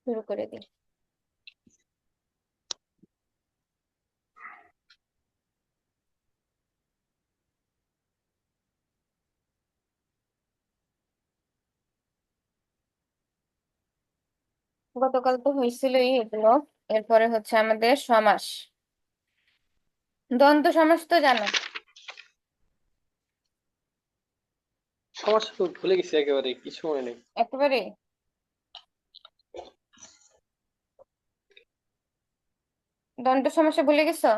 শুরু করে দিই। গতকাল তো হয়েছিলই এগুলো। এরপরে হচ্ছে আমাদের সমাস। দ্বন্দ্ব সমাস তো জানো। সমস্যা তো ভুলে গেছি, একেবারে কিছু মনে নেই। একেবারে দ্বন্দ্ব সমাসে ভুলে গেছো?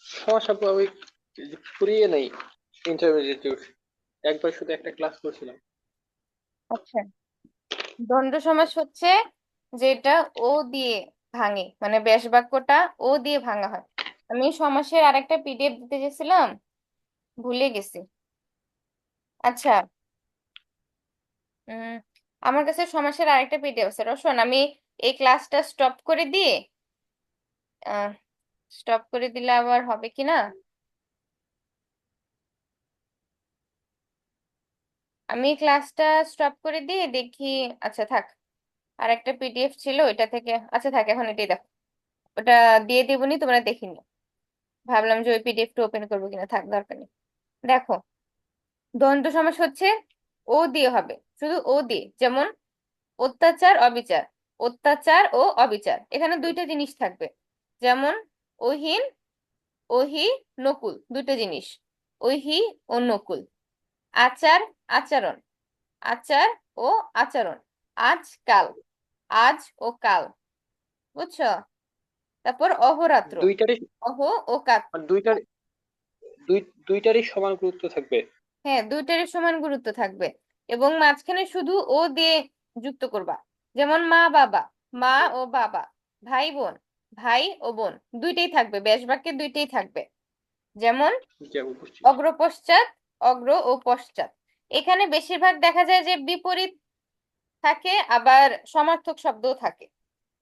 সমস্যা তো আমি ফুরিয়ে নেই। ইন্টারমিডিয়েট একবার শুধু একটা ক্লাস করছিলাম। আচ্ছা, দ্বন্দ্ব সমাস হচ্ছে যেটা ও দিয়ে ভাঙে, মানে ব্যাস বাক্যটা ও দিয়ে ভাঙা হয়। আমি সমাসের আরেকটা পিডিএফ দিতে গেছিলাম, ভুলে গেছি। আচ্ছা, উম আমার কাছে সমাসের আরেকটা পিডিএফ আছে, রোশন আমি এই ক্লাসটা স্টপ করে দিয়ে স্টপ করে দিলে আবার হবে কি না। আমি ক্লাসটা স্টপ করে দিয়ে দেখি। আচ্ছা থাক, আর একটা পিডিএফ ছিল ওইটা থেকে, আচ্ছা থাক, এখন এটাই দেখো। ওটা দিয়ে দিবনি, তোমরা দেখিনি। ভাবলাম যে ওই পিডিএফটা ওপেন করবো কিনা, থাক দরকার নেই। দেখো, দ্বন্দ্ব সমাস হচ্ছে ও দিয়ে হবে, শুধু ও দিয়ে। যেমন অত্যাচার অবিচার, অত্যাচার ও অবিচার, এখানে দুইটা জিনিস থাকবে। যেমন অহিন, ওহি, নকুল, দুইটা জিনিস। ওহি ও নকুল। আচার, আচরণ, আচার ও আচরণ। আজকাল, আজ ও কাল, বুঝছো? তারপর অহরাত্র, দুইটারই অহ ও কাত। মানে দুইটারই সমান গুরুত্ব থাকবে। হ্যাঁ, দুইটারই সমান গুরুত্ব থাকবে। এবং মাঝখানে শুধু ও দিয়ে যুক্ত করবা। যেমন মা বাবা, মা ও বাবা। ভাই বোন, ভাই ও বোন, দুইটাই থাকবে, ব্যাস বাক্যে দুইটাই থাকবে। যেমন যেমন বুঝছি। অগ্রপশ্চাৎ, অগ্র ও পশ্চাৎ। এখানে বেশিরভাগ দেখা যায় যে বিপরীত থাকে, আবার সমার্থক শব্দও থাকে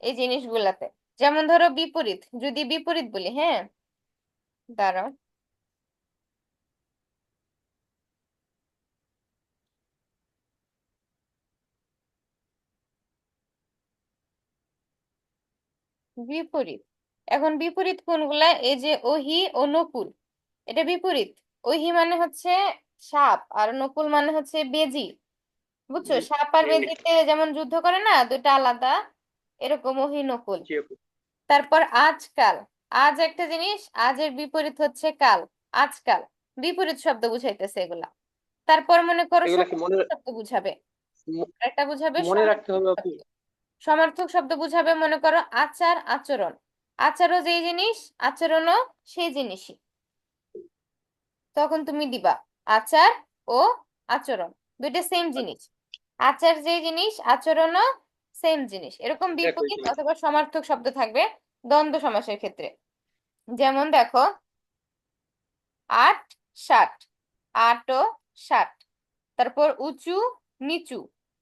এই জিনিসগুলাতে। যেমন ধরো বিপরীত, যদি বিপরীত বলি, হ্যাঁ দাঁড়াও, বিপরীত। এখন বিপরীত কোনগুলা? এই যে ওহি ও নকুল, এটা বিপরীত। ওহি মানে হচ্ছে সাপ, আর নকুল মানে হচ্ছে বেজি। বুঝছো, জি সাপ আর জি বেজিতে যেমন যুদ্ধ করে না, দুটা আলাদা, এরকম ওহি নকুল। জি আপু। তারপর আজকাল, আজ একটা জিনিস, আজের বিপরীত হচ্ছে কাল। আজকাল বিপরীত শব্দ বুঝাইতেছে এগুলা। তারপর মনে করো এগুলা কি সমার্থক শব্দ বুঝাবে। একটা বুঝাবে মনে রাখতে সমার্থক হবে আপু? শব্দ। সমার্থক শব্দ বুঝাবে, মনে করো আচার, আচরণ। আচারও যেই জিনিস, আচরণও সেই জিনিসই। তখন তুমি দিবা আচার ও আচরণ, দুইটা সেম জিনিস। আচার যেই জিনিস, আচরণও সেম জিনিস, এরকম একই বিপরীত জিনিস। অথবা সমার্থক শব্দ থাকবে দ্বন্দ্ব সমাসের ক্ষেত্রে। যেমন দেখো, আট, ষাট, আট ও ষাট। তারপর উঁচু, নিচু।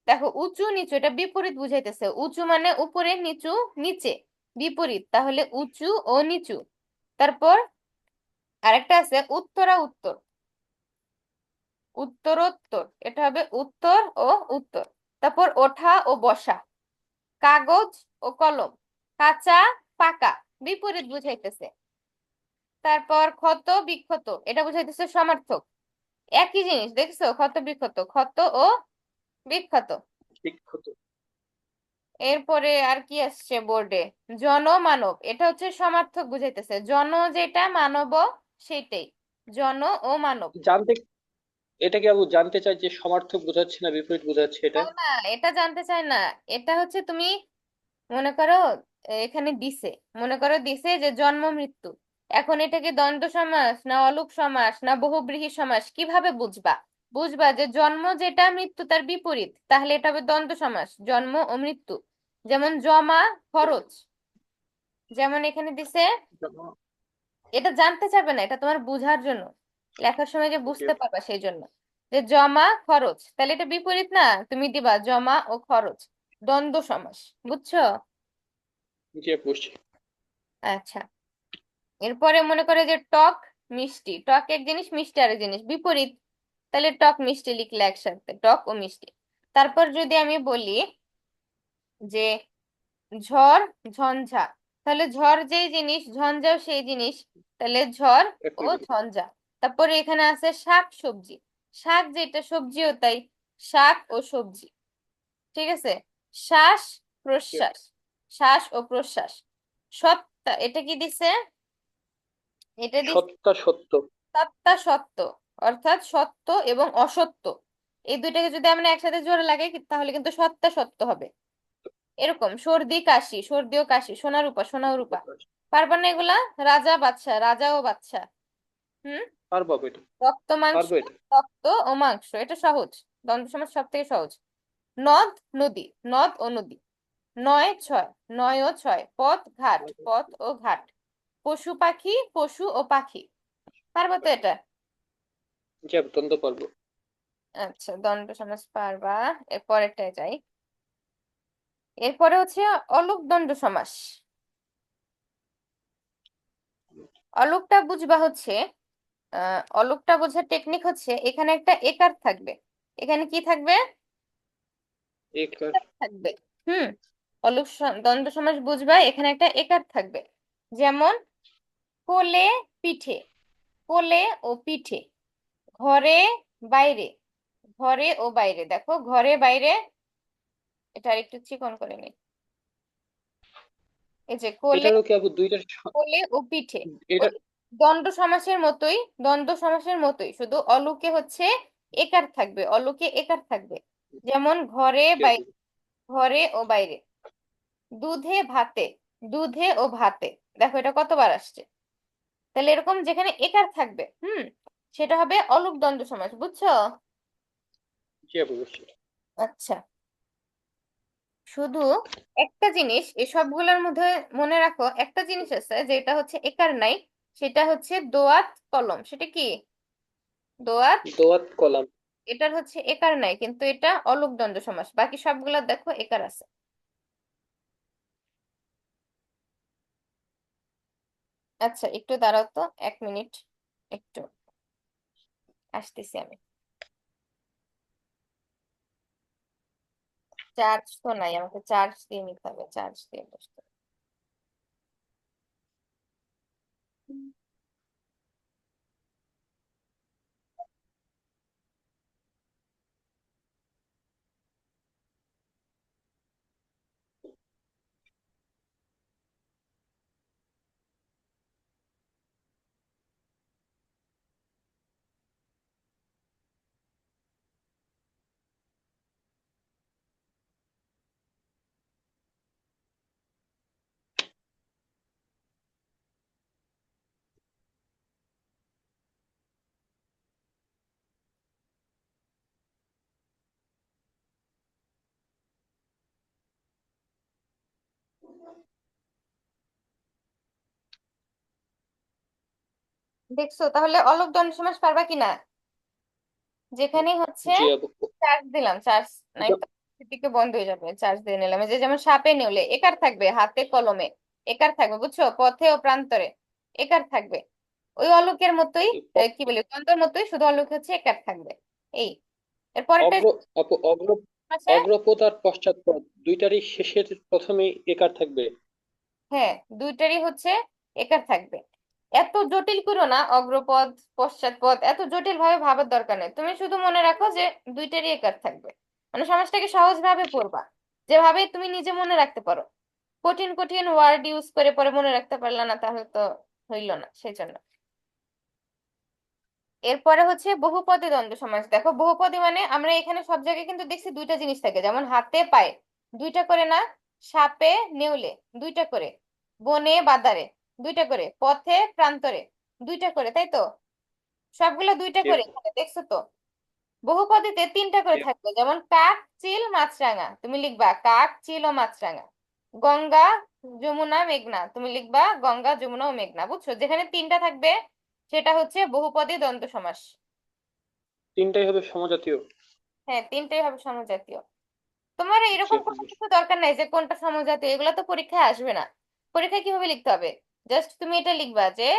দেখো উঁচু নিচু, এটা বিপরীত বুঝাইতেছে। উঁচু মানে উপরে, নিচু নিচে, বিপরীত। তাহলে উঁচু ও নিচু। তারপর আরেকটা আছে উত্তরা উত্তর, উত্তরোত্তর, এটা হবে উত্তর ও উত্তর। তারপর ওঠা ও বসা, কাগজ ও কলম, কাঁচা, পাকা, বিপরীত বুঝাইতেছে। তারপর ক্ষত, বিক্ষত, এটা বুঝাইতেছে সমার্থক। একই জিনিস, দেখছো? ক্ষত বিক্ষত, ক্ষত ও বিক্ষত। বিখ্যাত। এরপরে আর কি আসছে বোর্ডে? জন, মানব, এটা হচ্ছে সমার্থক বুঝাইতেছে। জন যেটা, মানব সেটাই। জন ও মানব। জানতে এটা কি আপু জানতে চাই যে সমার্থক বোঝাচ্ছে না বিপরীত বোঝাচ্ছে এটা? না না, এটা জানতে চাই না। এটা হচ্ছে তুমি মনে করো এখানে দিছে, মনে করো দিছে যে জন্ম মৃত্যু। এখন এটা কি দ্বন্দ্ব সমাস না অলুক সমাস না বহুব্রীহি সমাস, কিভাবে বুঝবা? বুঝবা যে জন্ম যেটা, মৃত্যু তার বিপরীত, তাহলে এটা হবে দ্বন্দ্ব সমাস, জন্ম ও মৃত্যু। যেমন জমা, খরচ। যেমন এখানে দিছে, এটা জানতে চাবে না, এটা তোমার বুঝার জন্য, লেখার সময় যে জি বুঝতে পারবা সেই জন্য। যে জমা, খরচ, তাহলে এটা বিপরীত না, তুমি দিবা জমা ও খরচ, দ্বন্দ্ব সমাস। বুঝছো? জি আপু বুঝছি। আচ্ছা, এরপরে মনে করে যে টক, মিষ্টি। টক এক জিনিস, মিষ্টি আরেক জিনিস, বিপরীত। তাহলে টক মিষ্টি লিখলে একসাথে, টক ও মিষ্টি। তারপর যদি আমি বলি যে ঝড় ঝঞ্ঝা, তাহলে ঝড় যেই জিনিস ঝঞ্ঝাও সেই জিনিস, তাহলে ঝড় ও একই জিনিস। ঝঞ্ঝা। তারপরে এখানে আছে শাক সবজি, শাক যেটা সবজিও তাই, শাক ও সবজি। ঠিক আছে। শ্বাস প্রশ্বাস, শ্বাস ও প্রশ্বাস। সত্তা, এটা কি দিছে? এটা দিছে সত্তা সত্য। সত্তা সত্য, অর্থাৎ সত্য এবং অসত্য, এই দুইটাকে যদি আমরা একসাথে জোড়া লাগাই তাহলে কিন্তু সত্তা সত্য হবে। এরকম সর্দি কাশি, সর্দি ও কাশি, সোনা রূপা, সোনা ও রূপা। পারবা না এগুলা? রাজা বাদশা, রাজা ও বাদশা। হুম। পারবো এটা। রক্ত মাংস, পারবো এটা। রক্ত ও মাংস, এটা সহজ, দ্বন্দ্ব সমাস সব থেকে সহজ। নদ নদী, নদ ও নদী। নয় ছয়, নয় ও ছয়। পথ ঘাট, পথ ও ঘাট। পশু পাখি, পশু ও পাখি। পারবো তো এটা? জি আমি দ্বন্দ্ব পারবো। আচ্ছা, দ্বন্দ্ব সমাস পারবা। এর পরেরটায় যাই। এরপরে হচ্ছে অলুক দ্বন্দ্ব সমাস। অলুকটা বুঝবা হচ্ছে, অলুকটা বোঝার টেকনিক হচ্ছে এখানে একটা একার থাকবে। এখানে কি থাকবে? একার। একার থাকবে। হুম। দ্বন্দ্ব সমাস বুঝবা, এখানে একটা একার থাকবে। যেমন কোলে পিঠে, কোলে ও পিঠে। ঘরে বাইরে, ঘরে ও বাইরে। দেখো ঘরে বাইরে, এটা আর একটু চিকন করে নি। এই যে কোলে, এটারও কি আপু দুইটা কোলে ও পিঠে, এটা। ওই দ্বন্দ্ব সমাসের মতোই, দ্বন্দ্ব সমাসের মতোই, শুধু অলুকে হচ্ছে একার থাকবে, অলুকে একার থাকবে। যেমন ঘরে জি আপু। বাইরে, ঘরে ও বাইরে। দুধে ভাতে, দুধে ও ভাতে। দেখো এটা কতবার আসছে। তাহলে এরকম যেখানে একার থাকবে, সেটা হবে অলুক দ্বন্দ্ব সমাস, বুঝছো? জি আপু বুঝছি। আচ্ছা, শুধু একটা জিনিস এই সবগুলোর মধ্যে মনে রাখো, একটা জিনিস আছে যেটা হচ্ছে একার নাই, সেটা হচ্ছে দোয়াত কলম। সেটা কি? দোয়াত, দোয়াত কলাম। এটার হচ্ছে একার নাই, কিন্তু এটা অলুক দ্বন্দ্ব সমাস, বাকি সবগুলা দেখো একার আছে। আচ্ছা একটু দাঁড়াও তো, 1 মিনিট, একটু আসতেছি আমি। চার্জ তো নাই, আমাকে চার্জ দিয়ে নিতে হবে, চার্জ দিয়ে বসতে হবে। দেখছো তাহলে অলুক দ্বন্দ্ব সমাস পারবা কিনা? যেখানে হচ্ছে জি আপু। চার্জ দিলাম, চার্জ নাই এটা তো দিকে বন্ধ হয়ে যাবে, চার্জ দিয়ে নিলাম। এই যে যেমন সাপে নেউলে একার থাকবে, হাতে কলমে একার থাকবে, বুঝছো? পথে ও প্রান্তরে একার থাকবে। ওই অলুকের মতোই, কি বলি, দ্বন্দ্বের মতোই, শুধু অলুক হচ্ছে একার থাকবে। এই এরপরেরটা অগ্র আপু আছে। অগ্রপদ আর পশ্চাৎপদ দুইটারই শেষের প্রথমেই একার থাকবে। হ্যাঁ, দুইটারই হচ্ছে একার থাকবে। এত জটিল করো না, অগ্রপদ পশ্চাৎপদ এত জটিল ভাবে ভাবার দরকার নেই, তুমি শুধু মনে রাখো যে দুইটারই একার থাকবে। মানে সমাজটাকে সহজ ভাবে পড়বা, যেভাবে তুমি নিজে মনে রাখতে পারো। কঠিন কঠিন ওয়ার্ড ইউজ করে পরে মনে রাখতে পারলা না, তাহলে তো হইল না, সেই জন্য। এরপরে হচ্ছে বহুপদী দ্বন্দ্ব সমাস। দেখো বহুপদী মানে আমরা এখানে সব জায়গায় কিন্তু দেখছি দুইটা জিনিস থাকে, যেমন হাতে পায়ে দুইটা করে না, সাপে নেউলে দুইটা করে, বনে বাদারে দুইটা করে, পথে প্রান্তরে দুইটা করে, তাই তো? সবগুলো দুইটা জি করে আপু। এখানে দেখছো তো। বহুপদীতে তিনটা করে জি আপু। থাকবে, যেমন কাক চিল মাছরাঙা, তুমি লিখবা কাক চিল ও মাছরাঙা। গঙ্গা যমুনা মেঘনা, তুমি লিখবা গঙ্গা যমুনা ও মেঘনা। বুঝছো, যেখানে তিনটা থাকবে সেটা হচ্ছে বহুপদী দ্বন্দ্ব সমাস। তিনটাই হবে সমজাতীয়। হ্যাঁ, তিনটাই হবে সমজাতীয়। তোমার জি এরকম আপু কোনো বুঝছি। কিছু দরকার নাই যে কোনটা সমজাতীয়, এগুলো তো পরীক্ষায় আসবে না। পরীক্ষায় কিভাবে লিখতে হবে? জাস্ট তুমি এটা লিখবা যে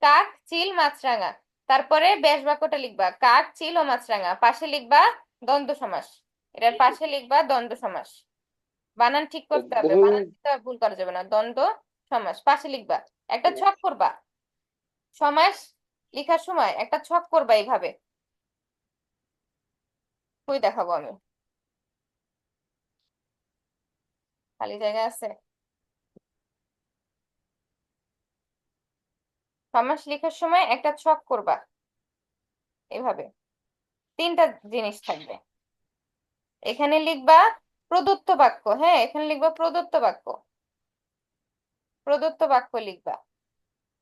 কাক চিল মাছরাঙা, তারপরে ব্যাস বাক্যটা লিখবা কাক চিল ও মাছরাঙা, পাশে লিখবা দ্বন্দ্ব সমাস। এটার পাশে লিখবা দ্বন্দ্ব সমাস। বানান ঠিক ও, করতে হবে, বহু। বানান কিন্তু আর ভুল করা যাবে না। দ্বন্দ্ব সমাস পাশে লিখবা, একটা ছক করবা। সমাস লেখার সময় একটা ছক করবা এইভাবে। কই দেখাবো আমি, খালি জায়গা আছে? সমাস লেখার সময় একটা ছক করবা এভাবে। তিনটা জিনিস থাকবে। এখানে লিখবা প্রদত্ত বাক্য, হ্যাঁ এখানে লিখবা প্রদত্ত বাক্য, প্রদত্ত বাক্য লিখবা।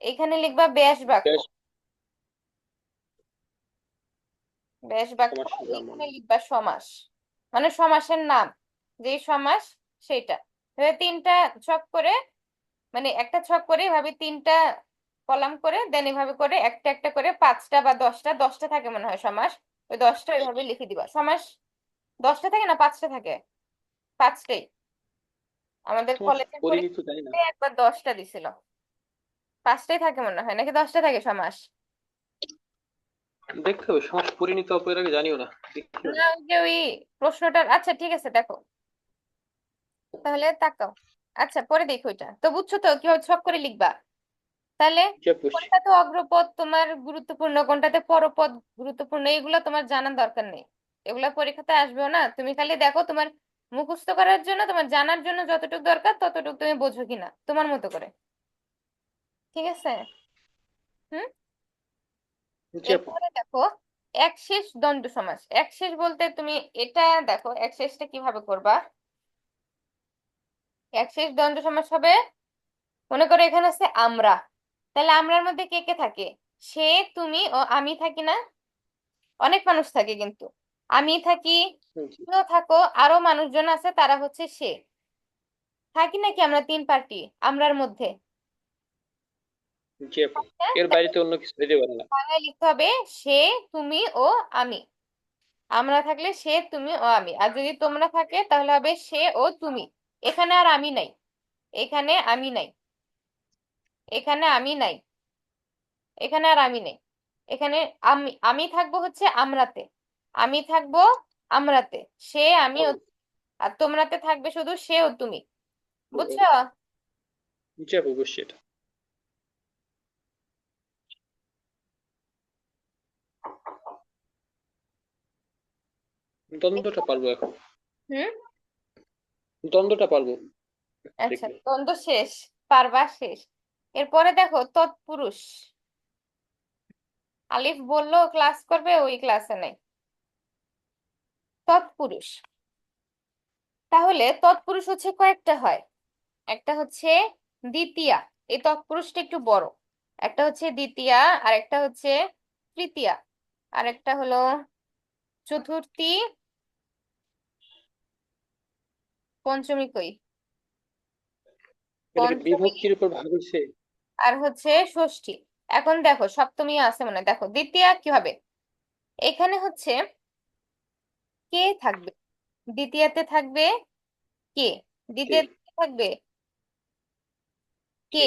এখানে লিখবা ব্যাস বাক্য, ব্যাস ব্যাস বাক্য। সমাস শিখলাম এইখানে আমরা। লিখবা সমাস, মানে সমাসের নাম, যেই সমাস সেটা। এভাবে তিনটা ছক করে, মানে একটা ছক করে এভাবে তিনটা কলাম করে দেন, এভাবে করে একটা একটা করে পাঁচটা বা দশটা, দশটা থাকে মনে হয় সমাস, ওই দশটা এভাবে লিখে দিবা। সমাস দশটা থাকে না পাঁচটা থাকে? পাঁচটাই। আমাদের তোমার কলেজের পরিণতি তো জানি না। পরীক্ষায় একবার দশটা দিছিল। পাঁচটাই থাকে মনে হয়, নাকি দশটা থাকে সমাস? দেখতে হবে, সমাস পরিণতি অপের আগে জানিও না, দেখিও না না। ওই যে ওই প্রশ্নটার, আচ্ছা ঠিক আছে দেখো, তাহলে তাকাও। আচ্ছা পরে দেখো, ওইটা তো বুঝছো তো কিভাবে ছক করে লিখবা। তাহলে যে বুঝছি। কোনটাতে অগ্রপদ তোমার গুরুত্বপূর্ণ, কোনটাতে পরপদ গুরুত্বপূর্ণ, এগুলো তোমার জানার দরকার নেই। এগুলা পরীক্ষাতে আসবেও না। তুমি খালি দেখো তোমার মুখস্থ করার জন্য, তোমার জানার জন্য যতটুকু দরকার ততটুকু তুমি বোঝো কিনা তোমার মতো করে। ঠিক আছে? হুম। যে এরপরে দেখো একশেষ দ্বন্দ্ব সমাস। একশেষ বলতে তুমি এটা দেখো, একশেষটা কিভাবে করবা। একশেষ দ্বন্দ্ব সমাস হবে, মনে করো এখানে আছে আমরা, তাহলে আমরার মধ্যে কে কে থাকে? সে, তুমি ও আমি থাকি না? অনেক মানুষ থাকে কিন্তু। আমি থাকি, তুমিও থাকো, আরো মানুষজন আছে তারা হচ্ছে সে। থাকি নাকি আমরা তিন পার্টি আমরার মধ্যে? যে হ্যাঁ, এর বাইরে তাহলে তো অন্য কিছু হইতে পারে না। বাংলায় লিখতে হবে সে, তুমি ও আমি। আমরা থাকলে সে, তুমি ও আমি, আর যদি তোমরা থাকে তাহলে হবে সে ও তুমি। এখানে আর আমি নাই, এখানে আমি নাই, এখানে আমি নাই, এখানে আর আমি নেই। এখানে আমি থাকবো হচ্ছে আমরাতে, আমি থাকবো আমরাতে, সে, আমি ও, ও, আর তোমরাতে থাকবে শুধু সে ও তুমি। বুঝছো? যে বুঝছি এটা। দ্বন্দ্বটা পারবো এখন। হুম। দ্বন্দ্বটা পারবো আচ্ছা দেখলে। দ্বন্দ্ব শেষ, পারবা শেষ। এরপরে দেখো তৎপুরুষ। আলিফ বললো ক্লাস করবে, ওই ক্লাসে নেই। তৎপুরুষ, তাহলে তৎপুরুষ হচ্ছে কয়েকটা হয়। একটা হচ্ছে দ্বিতীয়া, এই তৎপুরুষটা একটু বড়। একটা হচ্ছে দ্বিতীয়া, আর একটা হচ্ছে তৃতীয়া, আর একটা হলো চতুর্থী, পঞ্চমী কই, এটা কি পঞ্চমী, বিভক্তির উপর ভাগ হয়েছে? আর হচ্ছে ষষ্ঠী। এখন দেখো সপ্তমী আছে মানে, দেখো দ্বিতীয়া কি হবে, এখানে হচ্ছে কে থাকবে, দ্বিতীয়াতে থাকবে কে, কে? দ্বিতীয়াতে থাকবে কে। কে?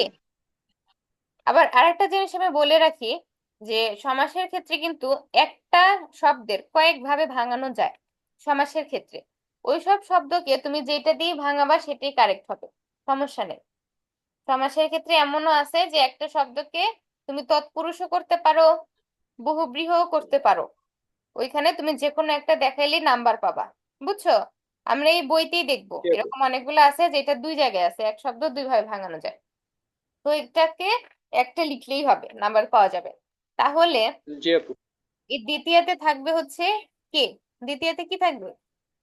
আবার আরেকটা জিনিস আমি বলে রাখি, যে সমাসের ক্ষেত্রে কিন্তু একটা শব্দের কয়েক ভাবে ভাঙানো যায়। সমাসের ক্ষেত্রে ওই সব শব্দকে তুমি যেটা দিয়ে ভাঙাবা সেটাই কারেক্ট হবে, সমস্যা নেই। সমাসের ক্ষেত্রে এমনও আছে যে একটা শব্দকে তুমি তৎপুরুষও করতে পারো, বহুব্রীহিও করতে পারো। ওইখানে তুমি যে কোনো একটা দেখাইলেই নাম্বার পাবা। বুঝছো? আমরা এই বইতেই দেখবো কে? এরকম অনেকগুলো আছে যেটা দুই জায়গায় আছে, এক শব্দ দুই ভাবে ভাঙানো যায়। তো এটাকে একটা লিখলেই হবে, নাম্বার পাওয়া যাবে। তাহলে যে আপু। এই দ্বিতীয়তে থাকবে হচ্ছে কে। দ্বিতীয়তে কি থাকবে?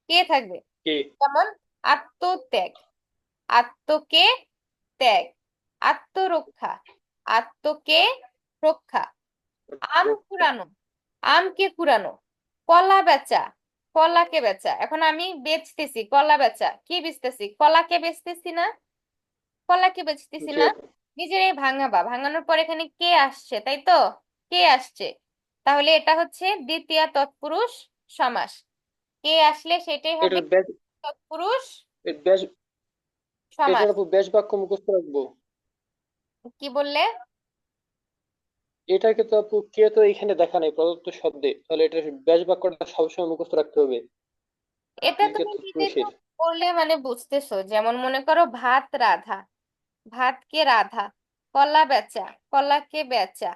কে থাকবে। কে? যেমন আত্মত্যাগ, আত্মকে ত্যাগ, আত্মরক্ষা, আত্মকে রক্ষা। আম রক্ষা। কুড়ানো, আমকে কুড়ানো। কলা বেচা, কলাকে বেচা। এখন আমি বেচতেছি কলা বেচা, কি বেচতেছি? কলাকে বেচতেছি না, কলাকে বেচতেছি যে না। আপু। নিজের এই ভাঙাবা, ভাঙানোর পর এখানে কে আসছে, তাই তো? কে আসছে, তাহলে এটা হচ্ছে দ্বিতীয় তৎপুরুষ সমাস। কে আসলে সেটাই হবে এটার ব্যাস, তৎপুরুষ এর ব্যাস, এটার সমাস। আপু ব্যাস বাক্য মুখস্থ রাখবো। কি বললে? এটাকে তো আপু কে তো এখানে দেখা নাই প্রদত্ত শব্দে, তাহলে এটার ব্যাস বাক্যটা সবসময় মুখস্থ রাখতে হবে। এটা দিকে তুমি তো নিজে তো পুরুষের। বললে মানে বুঝতেছো, যেমন মনে করো ভাত রাধা, ভাতকে রাধা, কলা বেচা, কলাকে বেচা।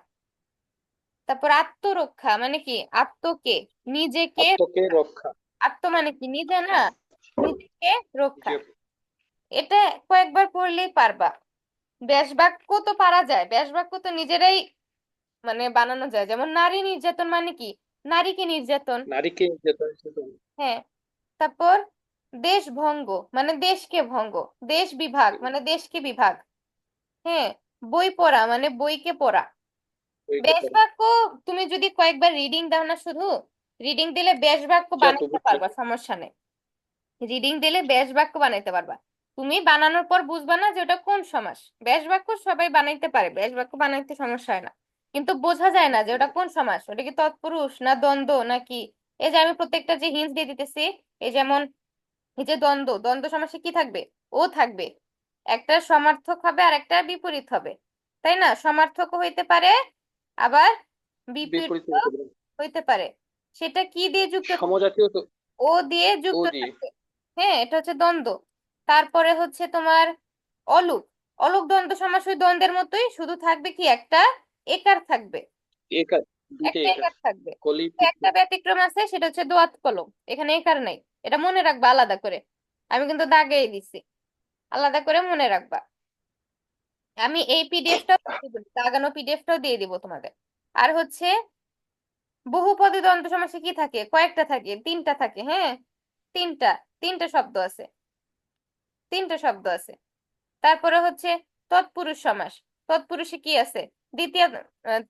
তারপর আত্মরক্ষা মানে কি, আত্মকে, নিজেকে, আত্মকে রক্ষা। আত্ম মানে কি নিজে না, নিজেকে রক্ষা। যে এটা কয়েকবার পড়লেই পারবা। ব্যাস বাক্য তো পারা যায়, ব্যাস বাক্য তো নিজেরাই মানে বানানো যায়। যেমন নারী নির্যাতন মানে কি, নারীকে নির্যাতন। নারীকে যেটা সেটা হ্যাঁ। তারপর দেশভঙ্গ মানে দেশকে ভঙ্গ, দেশ বিভাগ মানে দেশকে বিভাগ। হ্যাঁ। বই পড়া মানে বইকে পড়া। বইকে ব্যাস পড়া। বাক্য তুমি যদি কয়েকবার রিডিং দাও না, শুধু রিডিং দিলে ব্যাস বাক্য যা তো বানাইতে বুঝছি। পারবা, সমস্যা নেই। রিডিং দিলে ব্যাস বাক্য বানাইতে পারবা। তুমি বানানোর পর বুঝবা না যে ওটা কোন সমাস। ব্যাস বাক্য সবাই বানাইতে পারে, ব্যাস বাক্য বানাইতে সমস্যা হয় না, কিন্তু বোঝা যায় না যে ওটা কোন সমাস, ওটা কি তৎপুরুষ না দ্বন্দ্ব নাকি। এই যে আমি প্রত্যেকটা যে হিন্টস দিয়ে দিতেছি, এই যেমন এই যে দ্বন্দ্ব, দ্বন্দ্ব সমাসে কি থাকবে, ও থাকবে, একটা সমার্থক হবে আর একটা বিপরীত হবে, তাই না? সমার্থক হইতে পারে, আবার বিপরীত বিপরীত হতে পারে। হইতে পারে। সেটা কি দিয়ে যুক্ত থাকবে, সমজাতীয় তো। ও দিয়ে ও যুক্ত দিয়ে। থাকবে। হ্যাঁ, এটা হচ্ছে দ্বন্দ্ব। তারপরে হচ্ছে তোমার অলুক, অলুক দ্বন্দ্ব সমাস ওই দ্বন্দ্বের মতোই, শুধু থাকবে কি একটা একার থাকবে, একার। দুইটা একটা একার। একার থাকবে। কলি তো একটা ব্যতিক্রম আছে, সেটা হচ্ছে দোয়াত কলম, এখানে একার নাই। এটা মনে রাখবা আলাদা করে, আমি কিন্তু দাগেই দিছি, আলাদা করে মনে রাখবা। আমি এই পিডিএফটাও দাগানো পিডিএফটাও দিয়ে দিব তোমাদের। আর হচ্ছে বহুপদী দ্বন্দ্ব সমাসে কি থাকে, কয়েকটা থাকে, তিনটা থাকে। হ্যাঁ, তিনটা, তিনটা শব্দ আছে, তিনটা শব্দ আছে। তারপরে হচ্ছে তৎপুরুষ সমাস। তৎপুরুষে কি আছে, দ্বিতীয়,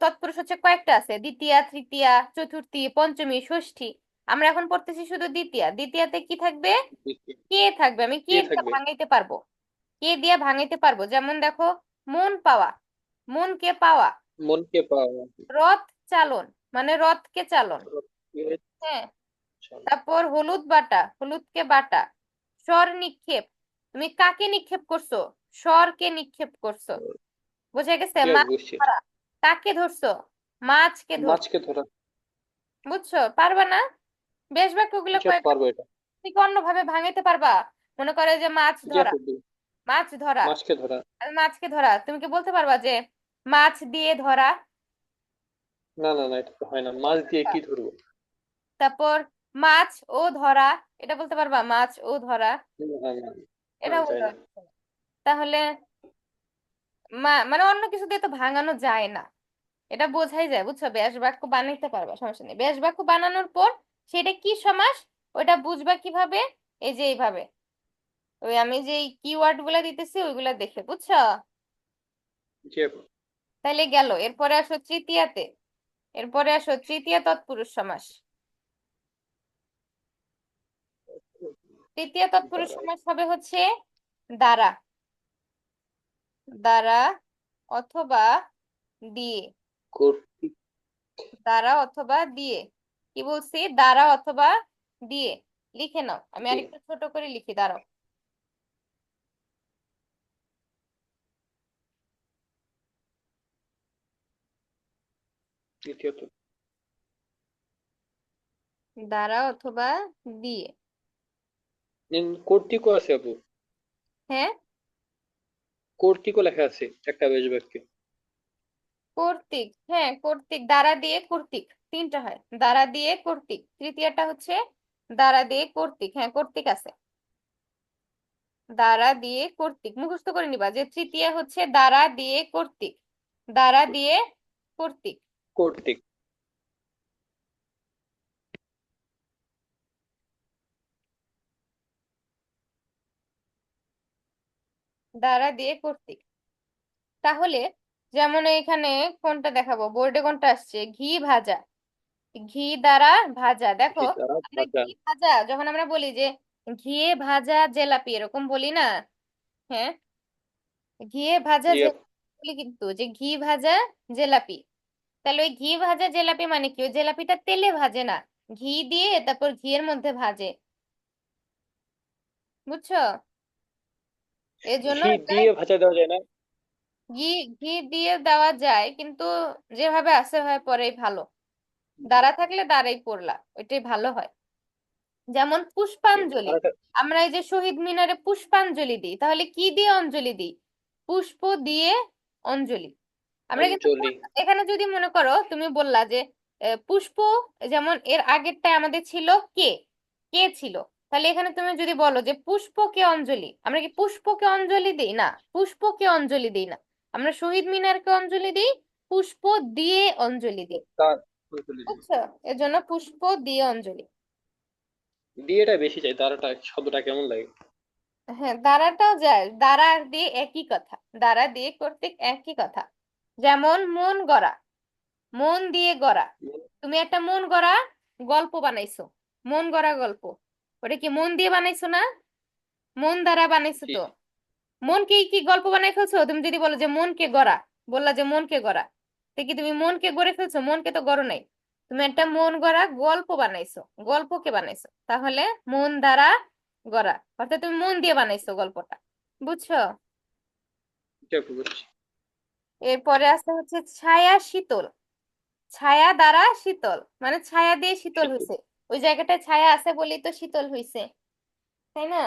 তৎপুরুষ হচ্ছে কয়েকটা আছে, দ্বিতীয়া, তৃতীয়া, চতুর্থী, পঞ্চমী, ষষ্ঠী। আমরা এখন পড়তেছি শুধু দ্বিতীয়া। দ্বিতীয়াতে কি থাকবে, কে থাকবে। আমি কে কে দিয়ে থাকবে। ভাঙাইতে পারবো, কে দিয়ে ভাঙাইতে পারবো। যেমন দেখো, মন পাওয়া, মনকে পাওয়া। মনকে পাওয়া। রথ চালন মানে রথকে চালন। হ্যাঁ। তারপর হলুদ বাটা, হলুদকে বাটা। স্বর নিক্ষেপ, তুমি কাকে নিক্ষেপ করছো, স্বরকে নিক্ষেপ করছো। বুঝে গেছে? মাছ বুঝছি। ধরা, কাকে ধরছো, মাছকে ধরছো। মাছকে ধরা। বুঝছো? পারবা না? বেশ বাক্যগুলো যে কয়েকবার পারবো এটা। তুমি কি অন্যভাবে ভাঙাইতে পারবা? মনে করে যে মাছ যে ধরা, মাছ ধরা, মাছকে ধরা। আর মাছকে ধরা, তুমি কি বলতে পারবা যে মাছ দিয়ে ধরা? না না না, এটা তো হয় না, মাছ দিয়ে কি ধরবো। তারপর মাছ ও ধরা, এটা বলতে পারবা, মাছ ও ধরা, না না না, এটা যায় বলতে না। পারবা। তাহলে মানে অন্য কিছু দিয়ে তো ভাঙানো যায় না, এটা বোঝাই যায়। বুঝছো? ব্যাস বাক্য বানাইতে পারবা, সমস্যা নেই। ব্যাস বাক্য বানানোর পর সেটা কি সমাস ওটা বুঝবা কিভাবে, এই যে এইভাবে, ওই আমি যে কিওয়ার্ড গুলা দিতেছি ওইগুলা দেখে, বুঝছো? যে তাইলে গেল। এরপরে আসো তৃতীয়াতে, এরপরে আসো তৃতীয় তৎপুরুষ সমাস। তৃতীয় তৎপুরুষ দাঁড়াও। সমাস হবে হচ্ছে দ্বারা, দ্বারা অথবা দিয়ে, কর্তৃক। দ্বারা অথবা দিয়ে। কি বলছি, দ্বারা অথবা দিয়ে। লিখে নাও, আমি দিয়ে। আরেকটু ছোট করে লিখি, দাঁড়াও। দ্বিতীয়ত। দ্বারা অথবা দিয়ে। কর্তৃকও আছে আপু। হ্যাঁ, কর্তৃকও লেখা আছে একটা বেশ বাক্যে। কর্তৃক, হ্যাঁ কর্তৃক, দ্বারা দিয়ে কর্তৃক, তিনটা হয়, দ্বারা দিয়ে কর্তৃক। তৃতীয়টা হচ্ছে দ্বারা দিয়ে কর্তৃক, হ্যাঁ কর্তৃক আছে। দ্বারা দিয়ে কর্তৃক মুখস্থ করে নিবা যে তৃতীয় হচ্ছে দ্বারা দিয়ে কর্তৃক, দ্বারা দিয়ে কর্তৃক, কর্তৃক। দ্বারা দিয়ে কর্তৃক। তাহলে যেমন এখানে কোনটা দেখাবো, বোর্ডে কোনটা আসছে, ঘি ভাজা, ঘি দ্বারা ভাজা। দেখো, ঘি দ্বারা আমরা ভাজা। ঘি ভাজা যখন আমরা বলি যে ঘিয়ে ভাজা জেলাপি, এরকম বলি না? হ্যাঁ, ঘিয়ে ভাজা জি যে আপু। বলি, কিন্তু যে ঘি ভাজা জেলাপি। তাহলে ওই ঘি ভাজা জেলাপি মানে কি, ওই জেলাপিটা তেলে ভাজে না, ঘি দিয়ে তারপর ঘিয়ের মধ্যে ভাজে। বুঝছো? এর জন্য ঘি এটা দিয়ে ভাজা দেওয়া যায় না। ঘি, ঘি দিয়ে দেওয়া যায়, কিন্তু যেভাবে আছে হয় পরেই ভালো। দাঁড়া থাকলে দাঁড়াই পড়লা, ওইটাই ভালো হয়। যেমন পুষ্পাঞ্জলি, তারাটা আমরা এই যে শহীদ মিনারে পুষ্পাঞ্জলি দিই, তাহলে কি দিয়ে অঞ্জলি দিই? পুষ্প দিয়ে অঞ্জলি। আমরা কিন্তু অঞ্জলি। এখানে যদি মনে করো তুমি বললা যে পুষ্প, যেমন এর আগেরটা আমাদের ছিল কে, কে ছিল, তাহলে এখানে তুমি যদি বলো যে পুষ্পকে অঞ্জলি, আমরা কি পুষ্পকে অঞ্জলি দিই না? পুষ্পকে অঞ্জলি দিই না, আমরা শহীদ মিনারকে অঞ্জলি দিই, পুষ্প দিয়ে অঞ্জলি দিই। তার অঞ্জলি দিই। বুঝছো? এর জন্য পুষ্প দিয়ে অঞ্জলি। দিয়েটা বেশি চাই, তারাটা শব্দটা কেমন লাগে? হ্যাঁ, দ্বারাটাও যায়, দ্বারা আর দিয়ে একই কথা, দ্বারা দিয়ে করতে একই কথা। যেমন মন গড়া, মন দিয়ে গড়া, তুমি একটা মন গড়া গল্প বানাইছো, মন গড়া গল্প, ওটা কি মন দিয়ে বানাইছো না? মন দ্বারা বানাইছো জি তো। জি। মনকে কি গল্প বানাই ফেলছো? তুমি যদি বলো যে মনকে গড়া, বললা যে মনকে গড়া, তো কি তুমি মনকে গড়ে ফেলছো? মনকে তো গড়ো নাই, তুমি একটা মন গড়া গল্প বানাইছো, গল্পকে বানাইছো, তাহলে মন দ্বারা গড়া, অর্থাৎ তুমি মন দিয়ে বানাইছো গল্পটা। বুঝছো? এটা একটু বুঝছি। এরপরে আছে হচ্ছে ছায়া শীতল, ছায়া দ্বারা শীতল, মানে ছায়া দিয়ে শীতল শীতল। হইছে, ওই জায়গাটায় ছায়া আছে বলেই তো শীতল হইছে, তাই না?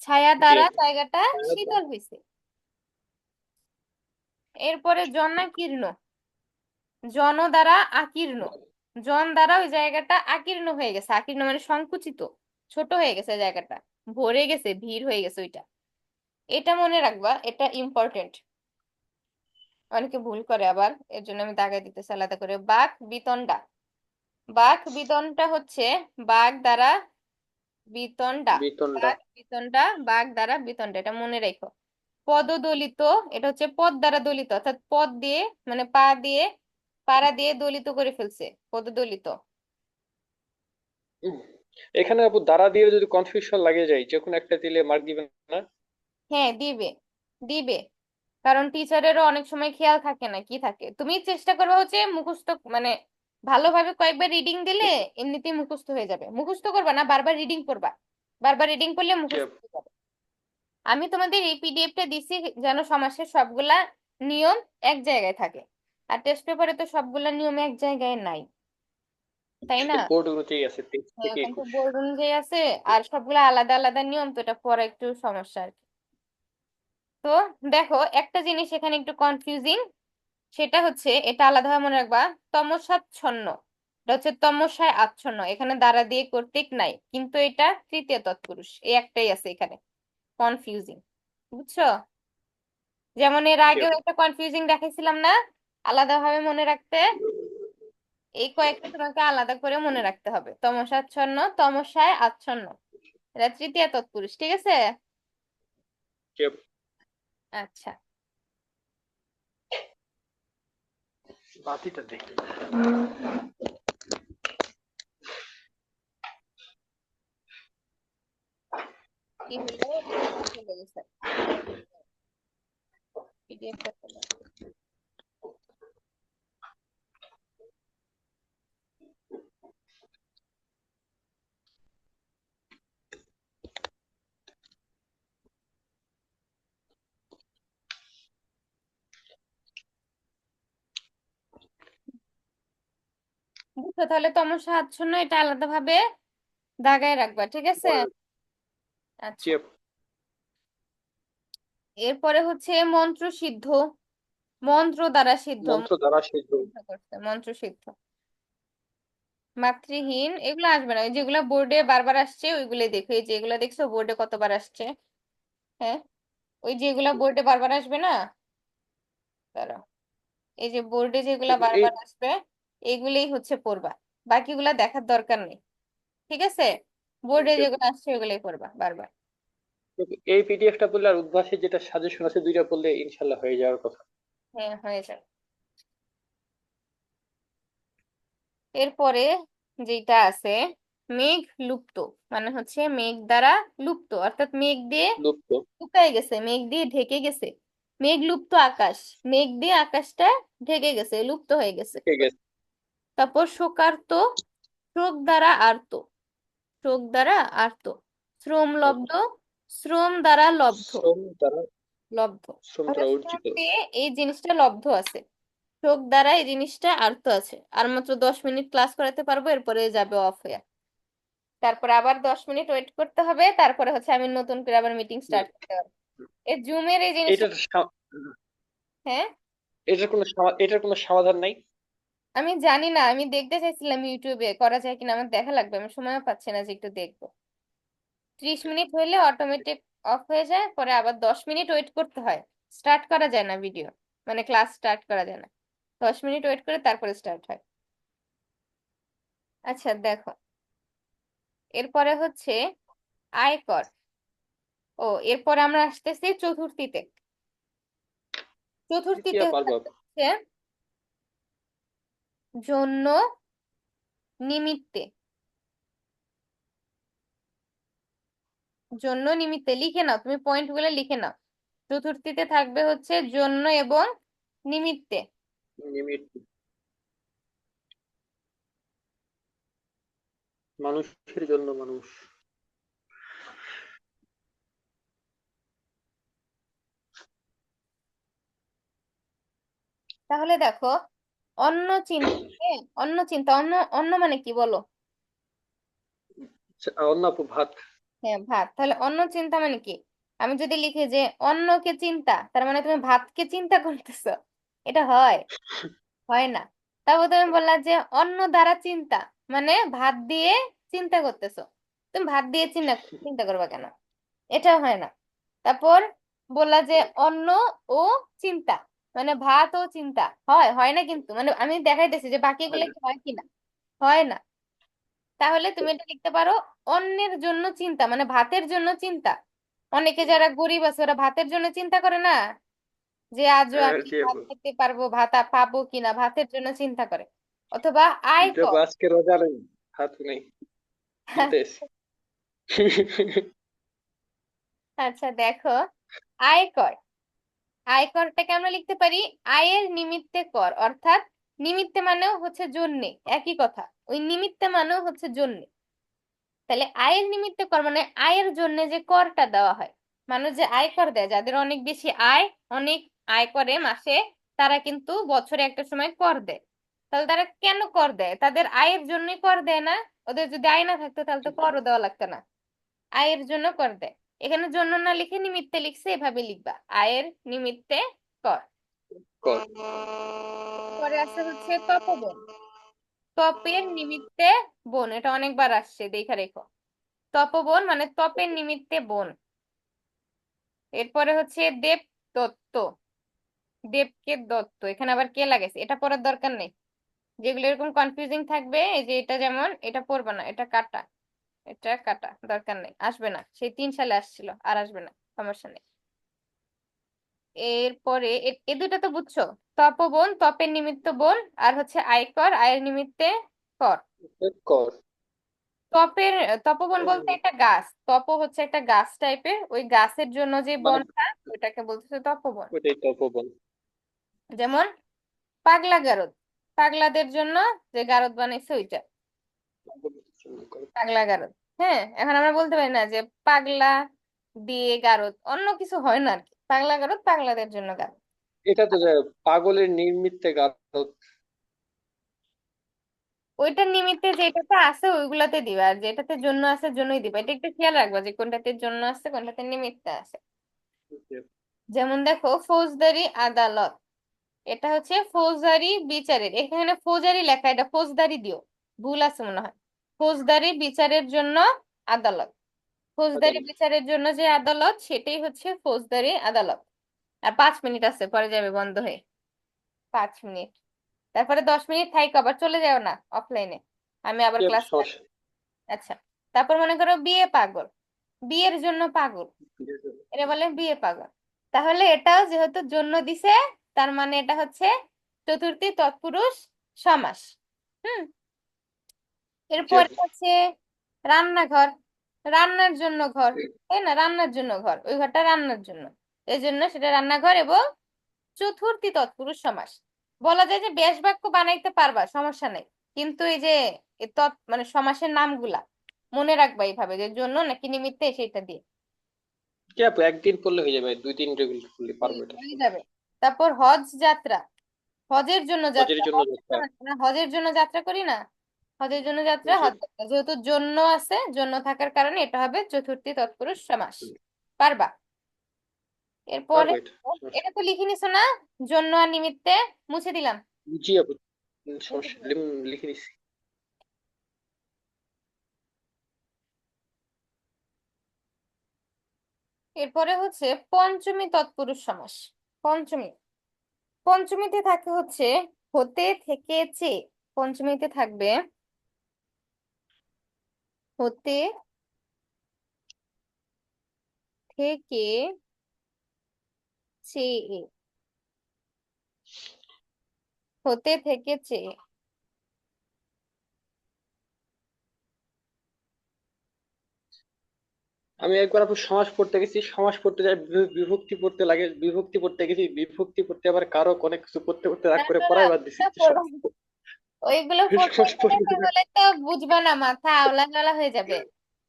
ছায়া জি দ্বারা আপু। জায়গাটা শীতল হইছে। এরপরে জনাকীর্ণ, জন দ্বারা আকীর্ণ, জন দ্বারা ওই জায়গাটা আকীর্ণ হয়ে গেছে, আকীর্ণ মানে সংকুচিত, ছোট হয়ে গেছে জায়গাটা, ভরে গেছে, ভিড় হয়ে গেছে ওইটা। এটা মনে রাখবা, এটা ইম্পর্টেন্ট, অনেকে ভুল করে আবার, এর জন্য আমি দাগাই দিতেছি আলাদা করে। বাক বিতণ্ডা, বাক বিতণ্ডা হচ্ছে বাঘ দ্বারা বিতণ্ডা, বেতনটা। বাঘ বিতণ্ডা, বাঘ দ্বারা বিতণ্ডা, এটা মনে রেখো। পদদলিত, এটা হচ্ছে পদ দ্বারা দলিত, অর্থাৎ পদ দিয়ে, মানে পা দিয়ে, পাড়া দিয়ে দলিত করে ফেলছে, পদদলিত। উম, এখানে আপু দ্বারা দিয়ে যদি কনফিউশন লাগে যায়, যে কোনো একটা দিলে মার্ক দিবেন না? হ্যাঁ দিবে, দিবে, কারণ টিচারেরও অনেক সময় খেয়াল থাকে না কি থাকে, তুমি চেষ্টা করবে হচ্ছে মুখস্থ, মানে ভালোভাবে কয়েকবার রিডিং দিলে এমনিতেই মুখস্থ হয়ে যাবে, মুখস্থ করবা না, বারবার রিডিং করবা, বারবার রিডিং করলে জি মুখস্থ আপু। হয়ে যাবে। আমি তোমাদের এই পিডিএফটা দিছি যেন সমাসের সবগুলা নিয়ম এক জায়গায় থাকে, আর টেস্ট পেপারে তো সবগুলা নিয়ম এক জায়গায় নাই, তাই না? বোর্ড অনুযায়ী আছে, 23 হ্যাঁ, থেকে ওখানে তো 21। বোর্ড অনুযায়ী আছে, আর সবগুলা আলাদা আলাদা নিয়ম, তো এটা পরে একটু সমস্যা আর কি। তো দেখো একটা জিনিস এখানে একটু কনফিউজিং, সেটা হচ্ছে এটা আলাদাভাবে মনে রাখবা, তমসাচ্ছন্ন, এটা হচ্ছে তমসায় আচ্ছন্ন, এখানে দ্বারা দিয়ে কর্তৃক নাই, কিন্তু এটা তৃতীয় তৎপুরুষ, এই একটাই আছে এখানে কনফিউজিং। বুঝছো? যেমন এর জি আগেও আপু। একটা কনফিউজিং দেখাইছিলাম না, আলাদাভাবে মনে রাখতে, এই কয়েকটা তোমাকে আলাদা করে মনে রাখতে হবে, তমসাচ্ছন্ন, তমসায় আচ্ছন্ন, এটা তৃতীয় তৎপুরুষ, ঠিক আছে? জি আপু। আচ্ছা, বাতিটা দেখি। কি হলো? পিডিএফ চলে গেছে, পিডিএফটা চলে, বুঝছো? তাহলে তমসা আচ্ছন্ন এটা আলাদাভাবে দাগায় রাখবা, ঠিক আছে? জি আচ্ছা, আপু। এরপরে হচ্ছে মন্ত্র সিদ্ধ, মন্ত্র দ্বারা সিদ্ধ, মন্ত্র দ্বারা সিদ্ধ। সিদ্ধ করতে, মন্ত্র সিদ্ধ। মাতৃহীন এগুলো আসবে না, ওই যেগুলো বোর্ডে বারবার আসছে ওইগুলো দেখো, এই যে এগুলো দেখছো বোর্ডে কতবার আসছে, হ্যাঁ, ওই যেগুলা বোর্ডে বারবার আসবে না, দাঁড়াও, এই যে বোর্ডে যেগুলা কিন্তু এই বারবার আসবে এইগুলোই হচ্ছে পড়বা, বাকিগুলা দেখার দরকার নেই, ঠিক আছে? বোর্ডে জি আপু, যেগুলো আসছে ওগুলোই পড়বা বারবার। কিন্তু এই পিডিএফটা পড়লে আর উদ্ভাসের যেটা সাজেশন আছে দুইটা পড়লে ইনশাল্লাহ হয়ে যাওয়ার কথা। হ্যাঁ হয়ে যাবে। এরপরে যেটা আছে মেঘ লুপ্ত, মানে হচ্ছে মেঘ দ্বারা লুপ্ত, অর্থাৎ মেঘ দিয়ে লুপ্ত। শুকায় গেছে, মেঘ দিয়ে ঢেকে গেছে, মেঘ লুপ্ত আকাশ, মেঘ দিয়ে আকাশটা ঢেকে গেছে, লুপ্ত হয়ে গেছে। ঠিক আছে। তারপর শোকার্ত, শোক দ্বারা আর্ত, শোক দ্বারা আর্ত, শ্রম লব্ধ, শ্রম দ্বারা লব্ধ, শ্রম দ্বারা, লব্ধ, শ্রম তাহলে দ্বারা শোক অর্জিত। দিয়ে এই জিনিসটা লব্ধ আছে, শোক দ্বারা এই জিনিসটা আর্ত আছে। আর মাত্র 10 মিনিট ক্লাস করাতে পারবো, এরপরে যাবে অফ হয়ে। তারপরে আবার 10 মিনিট ওয়েট করতে হবে, তারপরে হচ্ছে আমি নতুন করে আবার মিটিং হুম। স্টার্ট করতে পারবো। এই জুমের এই জিনিসটা। এটার সা- হ্যাঁ, এটার কোনো সমাধান নাই? আমি জানি না, আমি দেখতে চাইছিলাম ইউটিউবে করা যায় কিনা, আমার দেখা লাগবে, আমি সময়ও পাচ্ছি না যে একটু দেখবো। 30 মিনিট হইলে অটোমেটিক অফ হয়ে যায়, পরে আবার 10 মিনিট ওয়েট করতে হয়। স্টার্ট করা যায় না ভিডিও, মানে ক্লাস স্টার্ট করা যায় না। 10 মিনিট ওয়েট করে তারপরে স্টার্ট হয়। আচ্ছা দেখো, এরপরে হচ্ছে আয়কর। ও, এরপরে আমরা আসতেছি চতুর্থীতে। চতুর্থীতে দ্বিতীয় পর্ব। হচ্ছে জন্য, নিমিত্তে। জন্য নিমিত্তে লিখে নাও, তুমি পয়েন্ট গুলো লিখে নাও। চতুর্থীতে থাকবে হচ্ছে জন্য এবং নিমিত্তে। নিমিত্ত। মানুষের জন্য মানুষ। তাহলে দেখো, অন্য চিন্তা। হ্যাঁ, অন্য চিন্তা, অন্য অন্য মানে কি বলো? অন্য আপু ভাত। হ্যাঁ, ভাত। তাহলে অন্য চিন্তা মানে কি? আমি যদি লিখি যে অন্নকে চিন্তা, তার মানে তুমি ভাতকে চিন্তা করতেছো। এটা হয়? হয় না। তারপর তুমি বললা যে অন্ন দ্বারা চিন্তা, মানে ভাত দিয়ে চিন্তা করতেছো। তুমি ভাত দিয়ে চিন্তা চিন্তা করবা কেন? এটাও হয় না। তারপর বললা যে অন্ন ও চিন্তা, মানে ভাত ও চিন্তা। হয় হয় না, কিন্তু মানে আমি দেখাইতেছি যে বাকিগুলো কি হয় কিনা। হয় না। তাহলে তুমি এটা লিখতে পারো অন্যের জন্য চিন্তা, মানে ভাতের জন্য চিন্তা। অনেকে যারা গরিব আছে ওরা ভাতের জন্য চিন্তা করে না, যে আজও আমি জি ভাত আপু। খেতে পারবো, ভাত পাবো কিনা, ভাতের জন্য চিন্তা করে। অথবা আয় কিন্তু আপু কর। আজকে রোজা নেই, ভাত নেই, কিনতে এসেছি। আচ্ছা দেখো, আয় কর। আয়করটাকে আমরা লিখতে পারি আয়ের নিমিত্তে কর, অর্থাৎ নিমিত্তে মানেও হচ্ছে জন্যে, একই কথা। ওই নিমিত্তে মানেও হচ্ছে জন্যে। তাহলে আয়ের নিমিত্তে কর মানে আয়ের জন্য যে করটা দেওয়া হয়। মানুষ যে আয়কর দেয়, যাদের অনেক বেশি আয়, অনেক আয় করে মাসে, তারা কিন্তু বছরে একটা সময় কর দেয়। তাহলে তারা কেন কর দেয়? তাদের আয়ের জন্যই কর দেয় না? ওদের যদি আয় না থাকতো তাহলে তো করও দেওয়া লাগতো না। আয়ের জন্য কর দেয়। এখানে জন্য না লিখে নিমিত্তে লিখছে, এভাবে লিখবা আয়ের নিমিত্তে কর। কর। পরে আছে হচ্ছে তপবন। তপের নিমিত্তে বন, এটা অনেকবার আসছে, দেখা রেখো। তপবন মানে তপের নিমিত্তে বন। এরপরে হচ্ছে দেব দত্ত। দেবকে দত্ত, এখানে আবার কে লাগাইছে এটা পড়ার দরকার নেই। যেগুলো এরকম কনফিউজিং থাকবে, এই যে এটা যেমন, এটা পড়বা না, এটা কাটা। এটা কাটা, দরকার নেই, আসবে না, সেই 3 সালে আসছিল, আর আসবে না, সমস্যা নেই। এরপরে এ দুটো তো বুঝছো। তপবন, তপের নিমিত্ত বন। আর হচ্ছে আয়কর, আয়ের নিমিত্তে কর। কর। তপের, তপবন বলতে একটা গাছ, তপ হচ্ছে একটা গাছ টাইপের, ওই গাছের জন্য যে মানে বনটা, ওটাকে বলতেছে তপবন। ওইটাই তো অপবন। যেমন পাগলা গারদ, পাগলাদের জন্য যে গারদ বানাইছে ওইটা পাগলা গারদ। হ্যাঁ, এখন আমরা বলতে পারি না যে পাগলা দিয়ে গারদ, অন্য কিছু হয় না আর কি। পাগলা গারদ পাগলাদের জন্য গারদ। এটা তো যে পাগলের নিমিত্তে গারদ। ওইটার নিমিত্তে যেটাতে আছে ওইগুলাতে দিবা, আর যেটাতে জন্য আছে জন্যই দিবা। এটা একটু খেয়াল রাখবা যে কোনটাতে জন্য আছে কোনটাতে নিমিত্তে আছে। যেমন দেখো ফৌজদারি আদালত, এটা হচ্ছে ফৌজদারি বিচারের, এখানে ফৌজারি লেখা, এটা ফৌজদারি দিও, ভুল আছে মনে হয়। ফৌজদারি বিচারের জন্য আদালত। ফৌজদারি আদালত। বিচারের জন্য যে আদালত, সেটাই হচ্ছে ফৌজদারি আদালত। আর 5 মিনিট আছে, পরে যাবে বন্ধ হয়ে। 5 মিনিট, তারপরে 10 মিনিট থাইকো, আবার চলে যাও না অফলাইনে, আমি আবার কি ক্লাস। সমস্যা? আচ্ছা, তারপর মনে করো বিয়ে পাগল, বিয়ের জন্য পাগল, এটা বলে বিয়ে পাগল। তাহলে এটাও যেহেতু জন্য দিছে, তার মানে এটা হচ্ছে চতুর্থী তৎপুরুষ সমাস। হুম। জি এরপর আপু। হচ্ছে রান্নাঘর, রান্নার জন্য ঘর, তাই না? রান্নার জন্য ঘর, ওই ঘরটা রান্নার জন্য, এই জন্য সেটা রান্নাঘর। এবং চতুর্থী তৎপুরুষ সমাস, বলা যায় যে ব্যাস বাক্য বানাইতে পারবা, সমস্যা নেই। কিন্তু এই যে মানে সমাসের নামগুলা মনে রাখবা এইভাবে, যে জন্য নাকি নিমিত্তে, সেটা দিয়ে। জি আপু, একদিন পড়লে হয়ে যাবে, 2-3 রেগুলার করলে পারবো এটা। হয়ে যাবে। তারপর হজ যাত্রা, হজের জন্য হজের যাত্রা, জন্য হজ যাত্রা। হজের জন্য যাত্রা করি না? হদের জন্য যাত্রা, জি। হদ যাত্রা। যেহেতু জন্য আছে, জন্য থাকার কারণে এটা হবে চতুর্থী তৎপুরুষ সমাস। পারবা? এরপরে পারবো এটা, সমস্যা এটা তো লিখে নিছো না? জন্য আর নিমিত্তে মুছে দিলাম। নেই। জি আপু, মুছে সমস্যা দিলাম। লিখে নিচ্ছি। এরপরে হচ্ছে পঞ্চমী তৎপুরুষ সমাস। পঞ্চমী, পঞ্চমীতে থাকে হচ্ছে হতে থেকে চে। পঞ্চমীতে থাকবে হতে থেকে চে এ। হতে থেকে চে। আমি একবার আপু সমাস পড়তে গেছি, সমাস পড়তে যাই বিভক্তি পড়তে লাগে, বিভক্তি পড়তে গেছি, বিভক্তি পড়তে আবার কারো অনেক কিছু পড়তে পড়তে রাগ না করে না না, পড়াই বাদ দিছি। ওগুলো পড়ো। ওইগুলো পড়তে সমাস গেলে পড়তে তাহলে তো বুঝবা না, মাথা আওলা টাওলা হয়ে যাবে।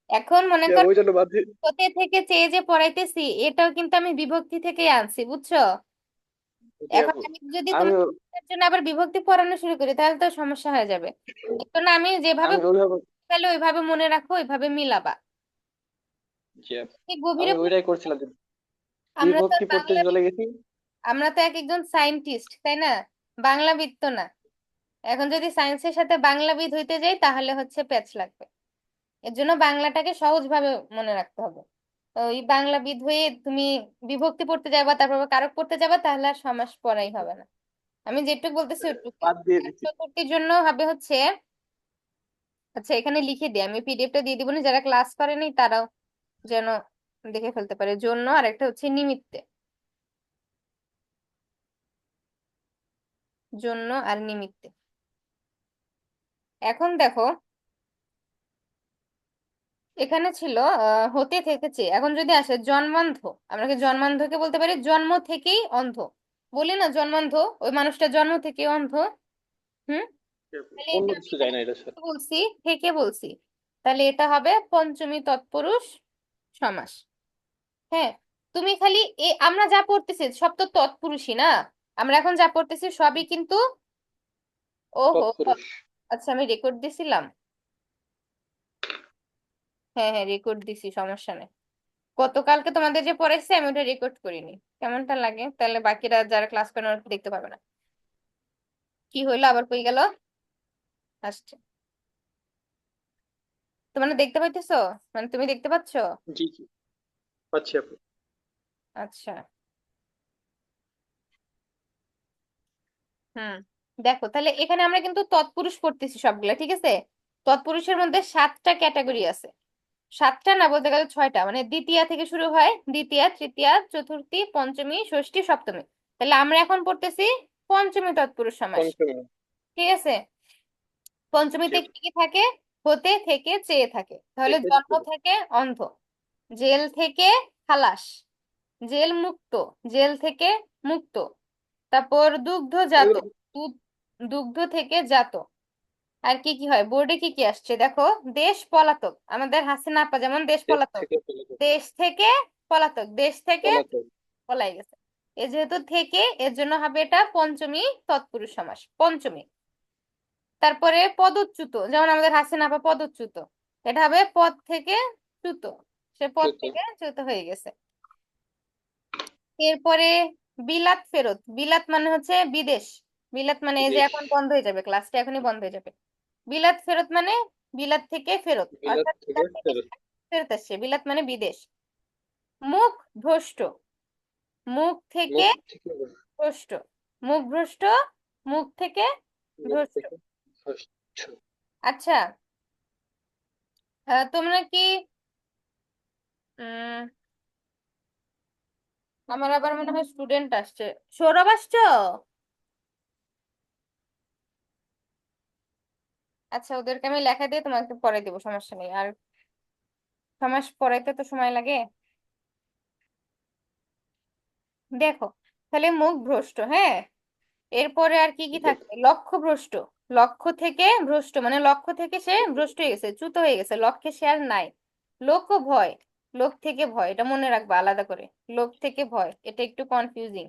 এখন মনে কর, ওই জন্য বাদ দিছি। হতে থেকে চেয়ে যে পড়াইতেছি, এটাও কিন্তু আমি বিভক্তি থেকে আনছি, বুঝছো? জি এখন আপু, আমি যদি আমি তোমার জন্য আবার বিভক্তি পড়ানো শুরু করি তাহলে তো সমস্যা হয়ে যাবে। এই জন্য আমি যেভাবে আমি অভিভাবক। তাহলে ওইভাবে মনে রাখো, ওইভাবে মিলাবা। জি আপু, এই গভীরে আমি ওইটাই করছিলাম যে আমরা তো বিভক্তি আর পড়তে চলে গেছি। আমরা তো এক একজন সায়েন্টিস্ট, তাই না? বাংলাবিদ তো না। এখন যদি সায়েন্সের সাথে বাংলাবিদ হইতে যাই তাহলে হচ্ছে প্যাচ লাগবে। এর জন্য বাংলাটাকে সহজভাবে মনে রাখতে হবে। তো ওই বাংলাবিদ হয়ে তুমি বিভক্তি পড়তে যাবা, তারপর আবার কারক পড়তে যাবা, তাহলে আর সমাস পড়াই হবে না। আমি যেটুকু বলতেছি ওইটুকুই। বাদ দিয়ে আর দিছি। চতুর্থীর জন্য হবে হচ্ছে, আচ্ছা এখানে লিখে দিই, আমি পিডিএফটা দিয়ে দিব না, যারা ক্লাস করেনি তারাও যেন দেখে ফেলতে পারে। জন্য আর একটা হচ্ছে নিমিত্তে। জন্য আর নিমিত্তে। এখন দেখো, এখানে ছিল হতে থেকেছে। এখন যদি আসে জন্মান্ধ, আমরা কি জন্মান্ধকে বলতে পারি জন্ম থেকেই অন্ধ? বলি না জন্মান্ধ, ওই মানুষটা জন্ম থেকে অন্ধ। হুম। জি আপু, তাহলে অন্য এটা আমি কিছু যায় এখানে না এটা স্যার। বলছি, থেকে বলছি। তাহলে এটা হবে পঞ্চমী তৎপুরুষ সমাস। হ্যাঁ। তুমি খালি আমরা যা পড়তেছি সব তো তৎপুরুষই না। আমরা এখন যা পড়তেছি সবই কিন্তু ওহো। তৎপুরুষ। আচ্ছা আমি রেকর্ড দিছিলাম। হ্যাঁ হ্যাঁ, রেকর্ড দিছি, সমস্যা নেই। গতকালকে তোমাদের যে পড়াইছি আমি ওটা রেকর্ড করিনি। কেমনটা লাগে তাহলে? বাকিরা যারা ক্লাস করে ওরা দেখতে পাবে না। কি হইলো, আবার কই গেল? আসছে। তোমরা দেখতে পাইতেছো? মানে তুমি দেখতে পাচ্ছো? জি জি, পাচ্ছি আপু। আচ্ছা। হুম। দেখো তাহলে এখানে আমরা কিন্তু তৎপুরুষ পড়তেছি সবগুলা, ঠিক আছে? তৎপুরুষের মধ্যে 7টা ক্যাটাগরি আছে। 7টা না, বলতে গেলে 6টা, মানে দ্বিতীয়া থেকে শুরু হয়, দ্বিতীয়া, তৃতীয়া, চতুর্থী, পঞ্চমী, ষষ্ঠী, সপ্তমী। তাহলে আমরা এখন পড়তেছি পঞ্চমী তৎপুরুষ সমাস। পঞ্চমী। ঠিক আছে? জি পঞ্চমীতে আপু, কি কি থাকে? হতে থেকে চেয়ে থাকে। তাহলে দেখে জন্ম থেকে অন্ধ, জেল থেকে খালাস, জেল মুক্ত, জেল থেকে মুক্ত। তারপর দুগ্ধ জাত, এগুলো দুধ, দুগ্ধ থেকে জাত। আর কি কি হয় বোর্ডে, কি কি আসছে দেখো? দেশ পলাতক, আমাদের হাসিনা আপা যেমন দেশ দেশ পলাতক। থেকে চলে যাবে। দেশ থেকে পলাতক, দেশ থেকে পলাতক। পলাই গেছে। এ যেহেতু থেকে, এর জন্য হবে এটা পঞ্চমী তৎপুরুষ সমাস, পঞ্চমী। তারপরে পদচ্যুত, যেমন আমাদের হাসিনা আপা পদচ্যুত, এটা হবে পদ থেকে চ্যুত। সে পদ চুত। থেকে চ্যুত হয়ে গেছে। এরপরে বিলাত ফেরত, বিলাত মানে হচ্ছে বিদেশ। বিলাত মানে এই যে বিদেশ। এখন বন্ধ হয়ে যাবে, ক্লাসটা এখনই বন্ধ হয়ে যাবে। বিলাত ফেরত মানে বিলাত থেকে ফেরত, বিলাত অর্থাৎ থেকে বিলাত থেকে ফেরত। ফেরত আসছে, বিলাত মানে বিদেশ। মুখ ভ্রষ্ট, মুখ থেকে মুখ থেকে ভ্রষ্ট, মুখ ভ্রষ্ট, মুখ থেকে মুখ ভ্রষ্ট। থেকে ভ্রষ্ট। আচ্ছা, তোমরা কি উম আমার আবার মনে হয় স্টুডেন্ট আসছে। সৌরভ আসছো? আচ্ছা, ওদেরকে আমি লেখা দিয়ে তোমাকে পরে দেবো, সমস্যা নেই। আর সমাস পড়াইতে তো সময় লাগে। দেখো, তাহলে মুখ ভ্রষ্ট, হ্যাঁ। এরপরে আর কি কি জি আপু, থাকবে? লক্ষ্য ভ্রষ্ট, লক্ষ্য থেকে ভ্রষ্ট মানে লক্ষ্য থেকে সে ভ্রষ্ট হয়ে গেছে, চ্যুত হয়ে গেছে, লক্ষ্যে সে আর নাই। লোক ভয়, লোক থেকে ভয়, এটা মনে রাখবা আলাদা করে। লোক থেকে ভয়, এটা একটু কনফিউজিং।